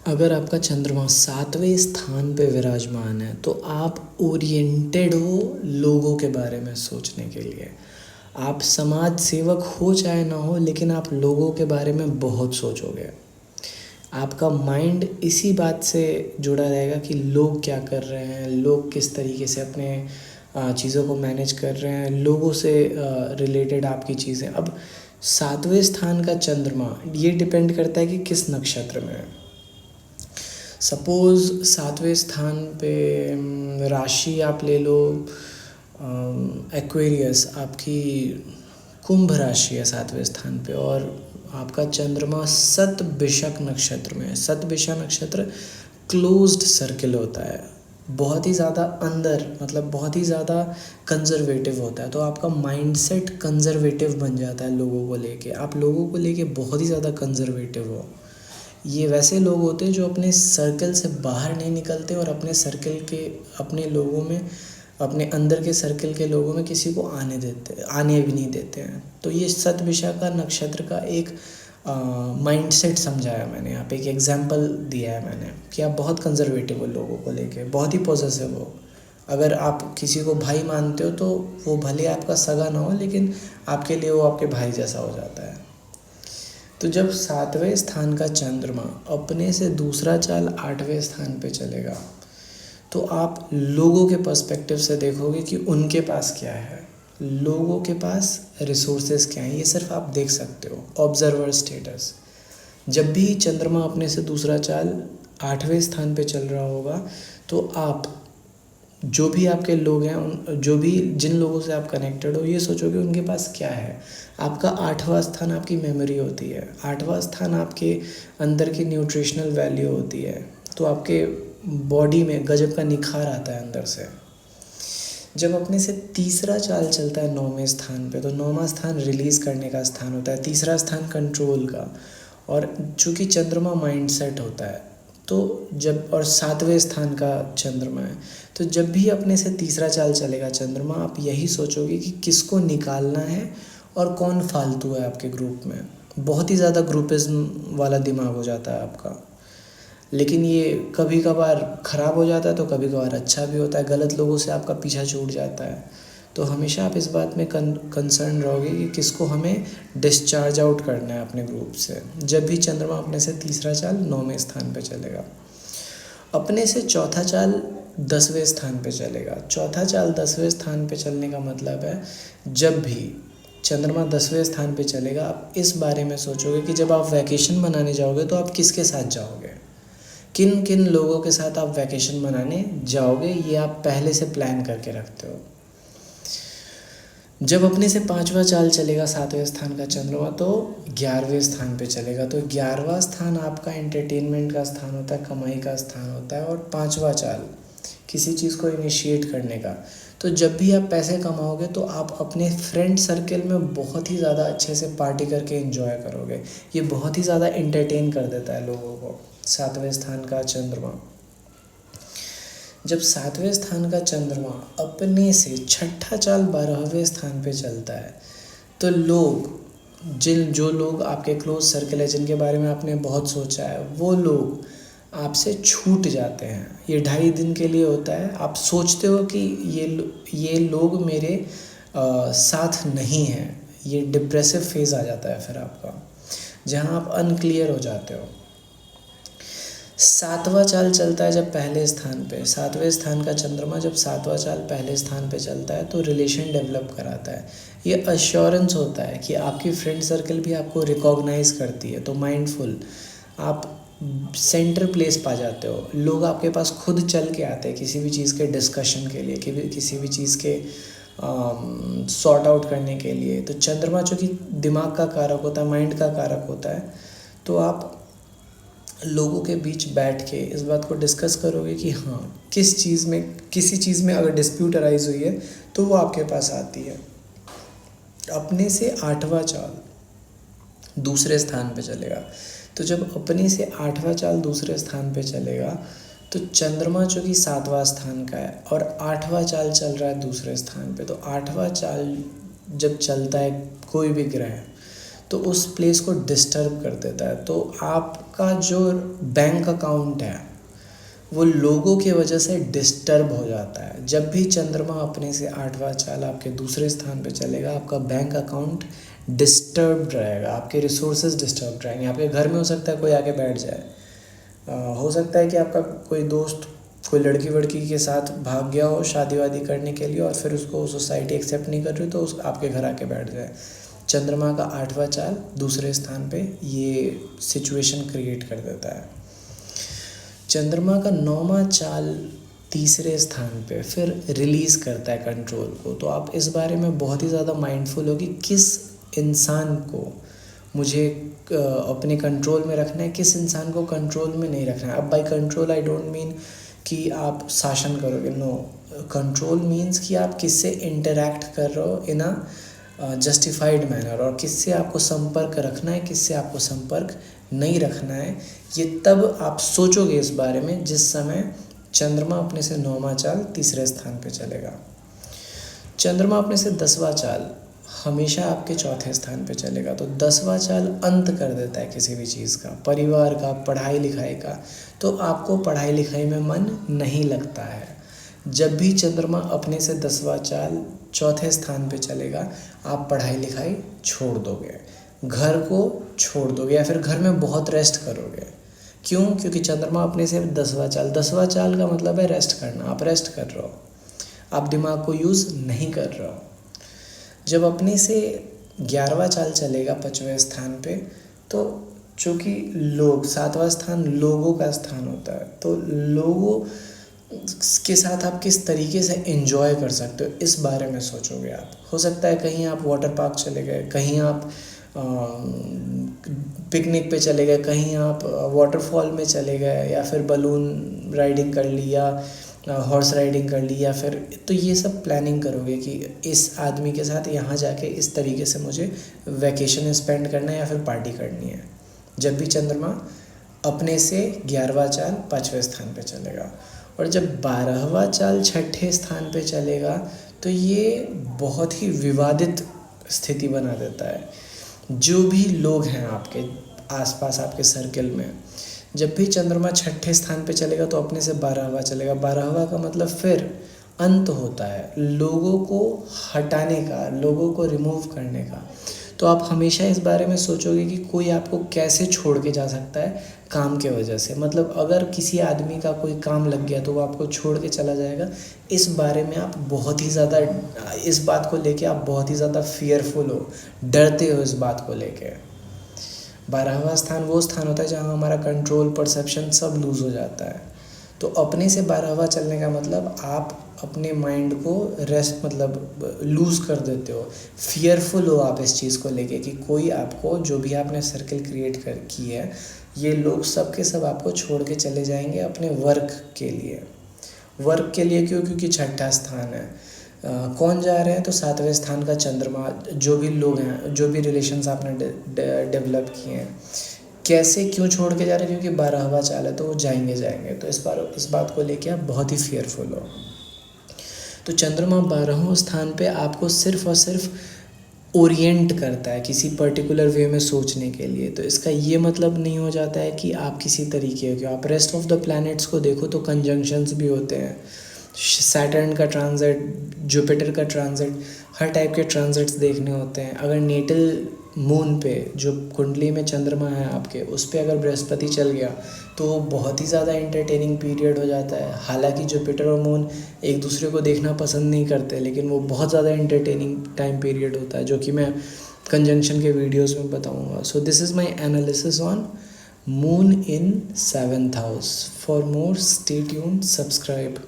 अगर आपका चंद्रमा 7वें स्थान पे विराजमान है तो आप ओरिएंटेड हो लोगों के बारे में सोचने के लिए। आप समाज सेवक हो चाहे ना हो, लेकिन आप लोगों के बारे में बहुत सोचोगे। आपका माइंड इसी बात से जुड़ा रहेगा कि लोग क्या कर रहे हैं, लोग किस तरीके से अपने चीज़ों को मैनेज कर रहे हैं, लोगों से रिलेटेड आपकी चीज़ें। अब 7वें स्थान का चंद्रमा ये डिपेंड करता है कि किस नक्षत्र में है। सपोज़ 7वें स्थान पे राशि आप ले लो एक्वेरियस, आपकी कुंभ राशि है 7वें स्थान पे, और आपका चंद्रमा शतभिषक नक्षत्र में है। शतभिषा नक्षत्र क्लोज्ड सर्किल होता है, बहुत ही ज़्यादा अंदर, मतलब बहुत ही ज़्यादा कंजर्वेटिव होता है। तो आपका माइंडसेट कंजर्वेटिव बन जाता है लोगों को लेके। आप लोगों को लेके बहुत ही ज़्यादा कंजर्वेटिव हो। ये वैसे लोग होते हैं जो अपने सर्कल से बाहर नहीं निकलते और अपने सर्कल के, अपने लोगों में, अपने अंदर के सर्कल के लोगों में किसी को आने भी नहीं देते हैं। तो ये शतभिषा का नक्षत्र का एक माइंडसेट समझाया मैंने यहाँ पे, एक एग्जांपल दिया है मैंने कि आप बहुत कंजर्वेटिव हो लोगों को लेके, बहुत ही पॉजिटिव हो। अगर आप किसी को भाई मानते हो तो वो भले आपका सगा ना हो, लेकिन आपके लिए वो आपके भाई जैसा हो जाता है। तो जब 7वें स्थान का चंद्रमा अपने से दूसरा चाल 8वें स्थान पे चलेगा तो आप लोगों के पर्सपेक्टिव से देखोगे कि उनके पास क्या है, लोगों के पास रिसोर्सेज क्या हैं। ये सिर्फ आप देख सकते हो, ऑब्जर्वर स्टेटस। जब भी चंद्रमा अपने से दूसरा चाल 8वें स्थान पे चल रहा होगा तो आप, जो भी आपके लोग हैं, जो भी जिन लोगों से आप कनेक्टेड हो, ये सोचोगे उनके पास क्या है। आपका 8वां स्थान आपकी मेमोरी होती है, 8वां स्थान आपके अंदर की न्यूट्रिशनल वैल्यू होती है। तो आपके बॉडी में गजब का निखार आता है अंदर से। जब अपने से तीसरा चाल चलता है 9वें स्थान पे, तो 9वां स्थान रिलीज़ करने का स्थान होता है, तीसरा स्थान कंट्रोल का, और चूँकि चंद्रमा माइंडसेट होता है तो जब, और 7वें स्थान का चंद्रमा है, तो जब भी अपने से तीसरा चाल चलेगा चंद्रमा, आप यही सोचोगे कि किसको निकालना है और कौन फालतू है आपके ग्रुप में। बहुत ही ज़्यादा ग्रुपिज्म वाला दिमाग हो जाता है आपका। लेकिन ये कभी कभार ख़राब हो जाता है तो कभी कभार अच्छा भी होता है, गलत लोगों से आपका पीछा छूट जाता है। तो हमेशा आप इस बात में कंसर्न रहोगे कि किसको हमें डिस्चार्ज आउट करना है अपने ग्रुप से, जब भी चंद्रमा अपने से तीसरा चाल 9वें स्थान पे चलेगा। अपने से चौथा चाल 10वें स्थान पे चलेगा। चौथा चाल 10वें स्थान पे चलने का मतलब है, जब भी चंद्रमा 10वें स्थान पे चलेगा, आप इस बारे में सोचोगे कि जब आप वैकेशन मनाने जाओगे तो आप किसके साथ जाओगे, किन किन लोगों के साथ आप वैकेशन मनाने जाओगे, ये आप पहले से प्लान करके रखते हो। जब अपने से 5वां चाल चलेगा 7वें स्थान का चंद्रमा, तो 11वें स्थान पे चलेगा। तो 11वां स्थान आपका एंटरटेनमेंट का स्थान होता है, कमाई का स्थान होता है, और 5वां चाल किसी चीज़ को इनिशिएट करने का। तो जब भी आप पैसे कमाओगे तो आप अपने फ्रेंड सर्कल में बहुत ही ज़्यादा अच्छे से पार्टी करके एंजॉय करोगे। ये बहुत ही ज़्यादा एंटरटेन कर देता है लोगों को 7वें स्थान का चंद्रमा। जब 7वें स्थान का चंद्रमा अपने से छठा चाल 12वें स्थान पे चलता है, तो जो लोग आपके क्लोज सर्कल है, जिनके बारे में आपने बहुत सोचा है, वो लोग आपसे छूट जाते हैं। ये 2.5 दिन के लिए होता है। आप सोचते हो कि ये लोग मेरे साथ नहीं हैं। ये डिप्रेसिव फेज़ आ जाता है फिर आपका, जहाँ आप अनक्लियर हो जाते हो। 7वां चाल चलता है जब पहले स्थान पे, 7वें स्थान का चंद्रमा जब 7वां चाल पहले स्थान पे चलता है तो रिलेशन डेवलप कराता है। ये अश्योरेंस होता है कि आपकी फ्रेंड सर्कल भी आपको रिकॉग्नाइज करती है। तो माइंडफुल, आप सेंटर प्लेस पा जाते हो। लोग आपके पास खुद चल के आते हैं किसी भी चीज़ के डिस्कशन के लिए, किसी भी चीज़ के सॉर्ट आउट करने के लिए। तो चंद्रमा चूँकि दिमाग का कारक होता है, माइंड का कारक होता है, तो आप लोगों के बीच बैठ के इस बात को डिस्कस करोगे कि हाँ, किसी चीज़ में अगर डिस्प्यूट अराइज हुई है तो वो आपके पास आती है। अपने से 8वां चाल दूसरे स्थान पे चलेगा। तो जब अपने से 8वां चाल दूसरे स्थान पे चलेगा तो चंद्रमा जो कि 7वां स्थान का है और 8वां चाल चल रहा है दूसरे स्थान पे। तो 8वां चाल जब चलता है कोई भी ग्रह, तो उस प्लेस को डिस्टर्ब कर देता है। तो आपका जो बैंक अकाउंट है वो लोगों की वजह से डिस्टर्ब हो जाता है। जब भी चंद्रमा अपने से 8वां चाल आपके दूसरे स्थान पे चलेगा, आपका बैंक अकाउंट डिस्टर्ब रहेगा, आपके रिसोर्सेज डिस्टर्ब रहेंगे। आपके घर में हो सकता है कोई आके बैठ जाए, हो सकता है कि आपका कोई दोस्त कोई लड़की वड़की के साथ भाग गया हो शादी वादी करने के लिए और फिर उसको सोसाइटी एक्सेप्ट नहीं कर रही, तो उस आपके घर आके बैठ जाए। चंद्रमा का 8वां चाल दूसरे स्थान पे ये सिचुएशन क्रिएट कर देता है। चंद्रमा का 9वां चाल तीसरे स्थान पे फिर रिलीज़ करता है कंट्रोल को। तो आप इस बारे में बहुत ही ज़्यादा माइंडफुल हो कि किस इंसान को मुझे अपने कंट्रोल में रखना है, किस इंसान को कंट्रोल में नहीं रखना है। अब by control I don't mean कि आप शासन करोगे, नो। कंट्रोल मीन्स कि आप किससे इंटरैक्ट कर रहे हो इन अ जस्टिफाइड मैनर, और किससे आपको संपर्क रखना है, किससे आपको संपर्क नहीं रखना है। ये तब आप सोचोगे इस बारे में जिस समय चंद्रमा अपने से 9वां चाल तीसरे स्थान पे चलेगा। चंद्रमा अपने से 10वां चाल हमेशा आपके चौथे स्थान पे चलेगा। तो 10वां चाल अंत कर देता है किसी भी चीज़ का, परिवार का, पढ़ाई लिखाई का। तो आपको पढ़ाई लिखाई में मन नहीं लगता है। जब भी चंद्रमा अपने से 10वां चाल चौथे स्थान पे चलेगा, आप पढ़ाई लिखाई छोड़ दोगे, घर को छोड़ दोगे, या फिर घर में बहुत रेस्ट करोगे। क्यों? क्योंकि चंद्रमा अपने से 10वां चाल का मतलब है रेस्ट करना। आप रेस्ट कर रहे हो, आप दिमाग को यूज़ नहीं कर रहे हो। जब अपने से 11वां चाल चलेगा 5वें स्थान पे, तो चूँकि लोग 7वां स्थान लोगों का स्थान होता है, तो लोगों के साथ आप किस तरीके से एंजॉय कर सकते हो इस बारे में सोचोगे आप। हो सकता है कहीं आप वाटर पार्क चले गए, कहीं आप पिकनिक पे चले गए, कहीं आप वाटरफॉल में चले गए, या फिर बलून राइडिंग कर ली, या हॉर्स राइडिंग कर ली, या फिर तो ये सब प्लानिंग करोगे कि इस आदमी के साथ यहाँ जाके इस तरीके से मुझे वैकेशन स्पेंड करना है या फिर पार्टी करनी है। जब भी चंद्रमा अपने से 11वां चाल 5वें स्थान पे चलेगा, और जब 12वां चाल 6ठे स्थान पे चलेगा, तो ये बहुत ही विवादित स्थिति बना देता है। जो भी लोग हैं आपके आसपास, आपके सर्कल में, जब भी चंद्रमा 6ठे स्थान पे चलेगा तो अपने से 12वां चलेगा। 12वां का मतलब फिर अंत होता है, लोगों को हटाने का, लोगों को रिमूव करने का। तो आप हमेशा इस बारे में सोचोगे कि कोई आपको कैसे छोड़ के जा सकता है काम के वजह से। मतलब अगर किसी आदमी का कोई काम लग गया तो वो आपको छोड़ के चला जाएगा। इस बारे में आप बहुत ही ज़्यादा, इस बात को लेके आप बहुत ही ज़्यादा फियरफुल हो, डरते हो इस बात को लेके। 12वां स्थान वो स्थान होता है जहाँ हमारा कंट्रोल, परसेप्शन सब लूज़ हो जाता है। तो अपने से 12वां चलने का मतलब आप अपने माइंड को रेस्ट, मतलब लूज़ कर देते हो, फियरफुल हो आप इस चीज़ को लेके कि कोई आपको, जो भी आपने सर्कल क्रिएट की है, ये लोग सब के सब आपको छोड़ के चले जाएंगे अपने वर्क के लिए। वर्क के लिए क्यों? क्योंकि 6ठा स्थान है। कौन जा रहे हैं? तो 7वें स्थान का चंद्रमा। जो भी लोग हैं, जो भी रिलेशंस आपने डेवलप किए हैं, कैसे क्यों छोड़ के जा रहे हैं? क्योंकि 12वां चाल है तो वो जाएंगे। तो इस बात को लेके आप बहुत ही फियरफुल हो। तो चंद्रमा 12वें स्थान पे आपको सिर्फ और सिर्फ ओरिएंट करता है किसी पर्टिकुलर वे में सोचने के लिए। तो इसका ये मतलब नहीं हो जाता है कि आप किसी तरीके के, आप रेस्ट ऑफ द प्लैनेट्स को देखो तो कंजंक्शंस भी होते हैं। सैटर्न का ट्रांजिट, जुपिटर का ट्रांजिट, हर टाइप के ट्रांजिट्स देखने होते हैं। अगर नेटल मून पे, जो कुंडली में चंद्रमा है आपके, उस पे अगर बृहस्पति चल गया तो वो बहुत ही ज़्यादा एंटरटेनिंग पीरियड हो जाता है। हालांकि जुपिटर और मून एक दूसरे को देखना पसंद नहीं करते, लेकिन वो बहुत ज़्यादा एंटरटेनिंग टाइम पीरियड होता है, जो कि मैं कंजंक्शन के वीडियोस में बताऊंगा। So this is my analysis on moon in 7th house. For more stay tuned, subscribe.